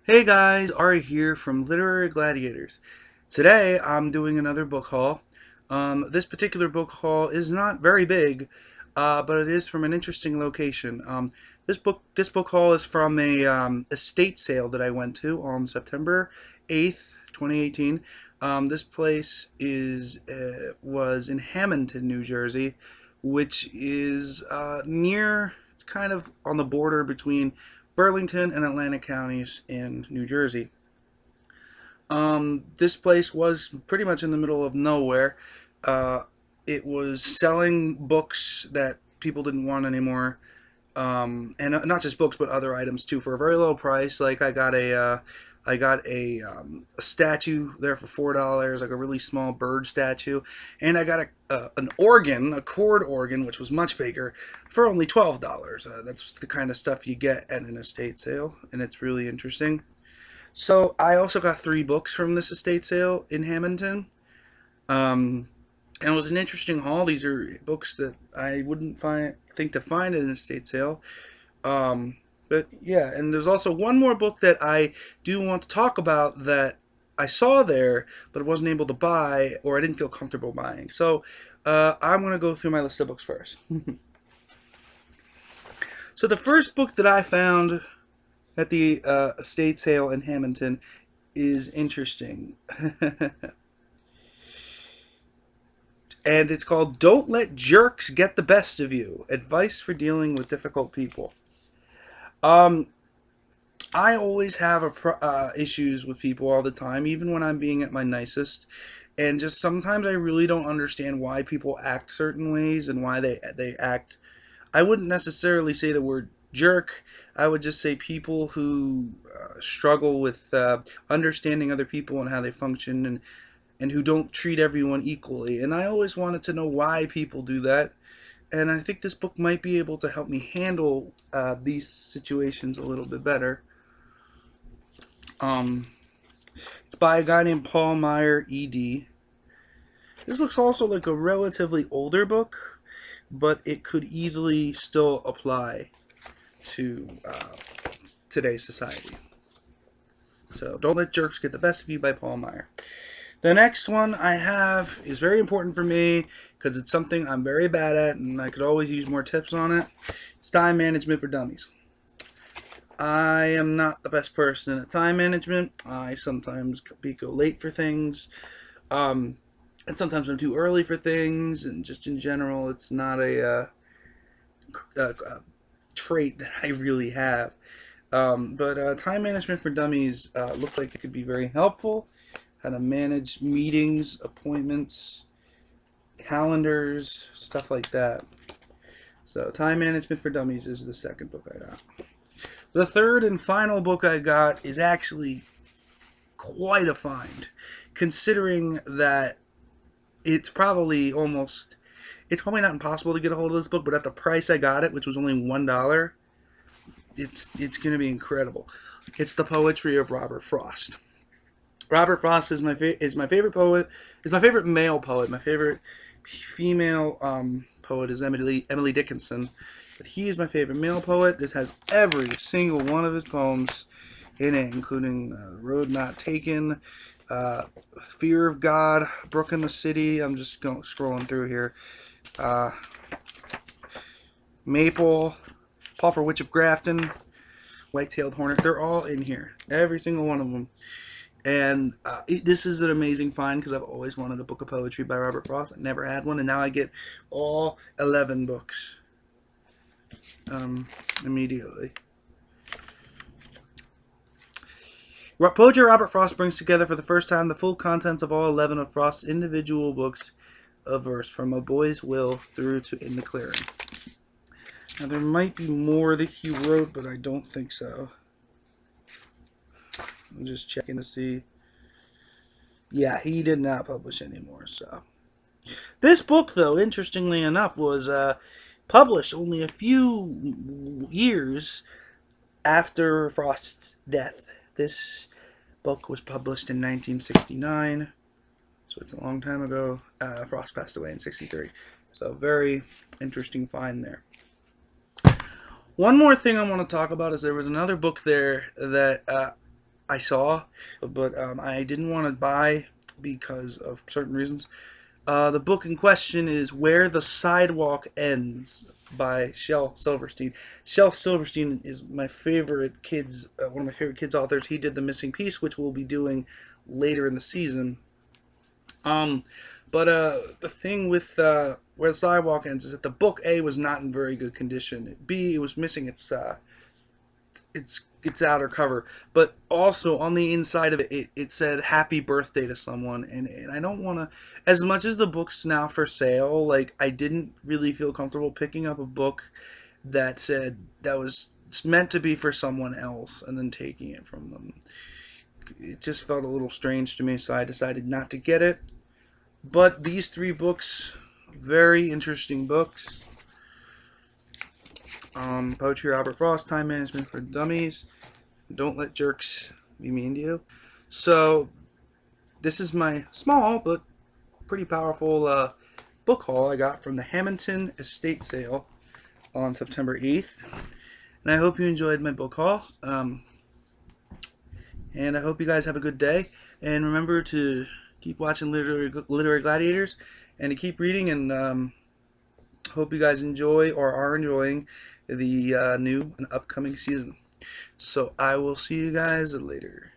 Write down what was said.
Hey guys, Ari here from Literary Gladiators. Today I'm doing another book haul. This particular book haul is not very big, but it is from an interesting location. This book haul is from a estate sale that I went to on September 8th, 2018. This place was in Hammonton, New Jersey, which is near. It's kind of on the border between Burlington and Atlantic counties in New Jersey. This place was pretty much in the middle of nowhere. Uh, it was selling books that people didn't want anymore, and not just books but other items too for a very low price. Like I got a statue there for $4, like a really small bird statue, and I got an organ, a chord organ, which was much bigger, for only $12. That's the kind of stuff you get at an estate sale, and it's really interesting. So I also got three books from this estate sale in Hammonton. And it was an interesting haul. These are books that I wouldn't think to find at an estate sale. But yeah, and there's also one more book that I do want to talk about that I saw there, but wasn't able to buy, or I didn't feel comfortable buying. So I'm going to go through my list of books first. So the first book that I found at the estate sale in Hammonton is interesting. And it's called Don't Let Jerks Get the Best of You, Advice for Dealing with Difficult People. Um, I always have issues with people all the time, even when I'm being at my nicest. And just sometimes I really don't understand why people act certain ways and why they act. I wouldn't necessarily say the word jerk. I would just say people who struggle with understanding other people and how they function, and who don't treat everyone equally. And I always wanted to know why people do that. And I think this book might be able to help me handle these situations a little bit better. Um, it's by a guy named Paul Meyer, ED. This looks also like a relatively older book, but it could easily still apply to today's society. So, Don't Let Jerks Get the Best of You by Paul Meyer. The next one I have is very important for me because it's something I'm very bad at and I could always use more tips on it. It's Time Management for Dummies. I am not the best person at time management. I sometimes go late for things, and sometimes I'm too early for things, and just in general, it's not a trait that I really have. But Time Management for Dummies looked like it could be very helpful. How to manage meetings, appointments, calendars, stuff like that. So Time Management for Dummies is the second book I got. The third and final book I got is actually quite a find, considering that it's probably not impossible to get a hold of this book, but at the price I got it, which was only $1, it's going to be incredible. It's the poetry of Robert Frost. Robert Frost is my favorite poet. Is my favorite male poet. My favorite female poet is Emily Dickinson, but he is my favorite male poet. This has every single one of his poems in it, including Road Not Taken, Fear of God, Brook in the City. I'm just scrolling through here. Maple, Pauper Witch of Grafton, White-tailed Hornet. They're all in here. Every single one of them. And this is an amazing find because I've always wanted a book of poetry by Robert Frost. I never had one, and now I get all 11 books immediately. Poetry Robert Frost brings together for the first time the full contents of all 11 of Frost's individual books of verse, from A Boy's Will through to In the Clearing. Now, there might be more that he wrote, but I don't think so. I'm just checking to see. Yeah, he did not publish anymore, so. This book, though, interestingly enough, was published only a few years after Frost's death. This book was published in 1969, so it's a long time ago. Frost passed away in 63, so very interesting find there. One more thing I want to talk about is there was another book there that I saw, but I didn't want to buy because of certain reasons. The book in question is Where the Sidewalk Ends by Shel Silverstein. Shel Silverstein is my favorite one of my favorite kids authors. He did The Missing Piece, which we'll be doing later in the season. Um, but the thing with Where the Sidewalk Ends is that the book A was not in very good condition. B, it was missing its outer cover, but also on the inside of it said happy birthday to someone, and I don't want to, as much as the book's now for sale, like I didn't really feel comfortable picking up a book that said that was meant to be for someone else and then taking it from them. It just felt a little strange to me, so I decided not to get it. But these three books, very interesting books. Poetry Robert Frost, Time Management for Dummies, Don't Let Jerks Be Mean to You. So this is my small but pretty powerful book haul I got from the Hammonton estate sale on September 8th. And I hope you enjoyed my book haul. And I hope you guys have a good day. And remember to keep watching Literary Gladiators and to keep reading, and hope you guys enjoy or are enjoying the new and upcoming season. So I will see you guys later.